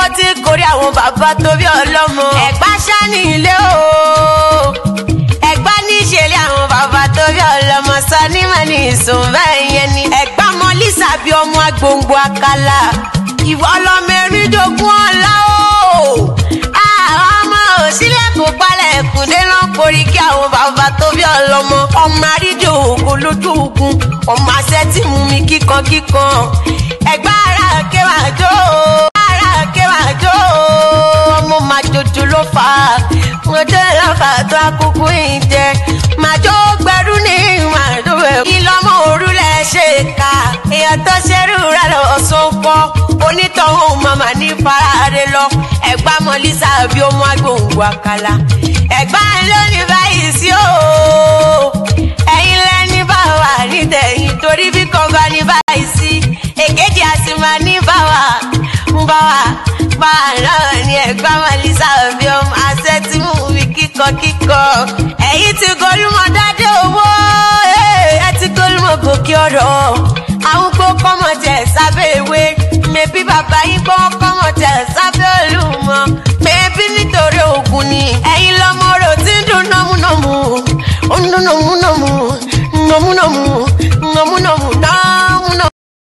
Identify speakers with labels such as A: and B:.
A: bó ti kórè àwọn bàbá tó bí ọlọ́mọ. Ẹ̀gbá ṣá ní ilé o, Ẹ̀gbá ní ìṣẹ̀lẹ̀ àwọn bàbá tó bí ọlọ́mọ. Sọ ní mà ní ìsùn bẹ́ẹ̀ yẹn ni. Ẹ̀gbá mọ Lísà bí ọmọ agbóngbò àkàlà. Ìwọ ọlọ́mọ erídógún ọ̀la o. Àwọn ọmọ òsílẹ̀ kò palẹ̀ ẹ̀kúndé náà kórè kí àwọn bàbá tó bí ọlọ́mọ. Ọmọ àrídò ògùn lójú ogun, ọmọ àṣẹ tí mú mi kíkankíkan. Ẹ̀gbá ara kéwàá jó, ara kéwàá jó, ọmọ màjòjò ló fà á. Mo jẹ́ lọ́fà tó akúkú ìjẹ, màjò gbẹrú ní màjò ẹ̀. Ìlọ́mọ òrùlẹ̀ ṣe ká, èèyàn tó ṣerú rẹ̀ lọ sọ́kọ́. Onítọ̀hún màmá ní farare lọ. Ẹ̀gbá mọ Lísà bí ọmọ agbóhùn àkàlà. Ẹ̀gbá ló ní báyìí sí o, ẹ̀yin lẹ́ni bá wà ní tẹ̀yìn, torí bí kan bá ní báyìí sí èkejì àti máa ní bá wà náà ní Ẹ̀gbá mọ Lísà bí ọmọ àṣẹ tí mú mi kíkọ. Ẹ̀yin ti Golúmọ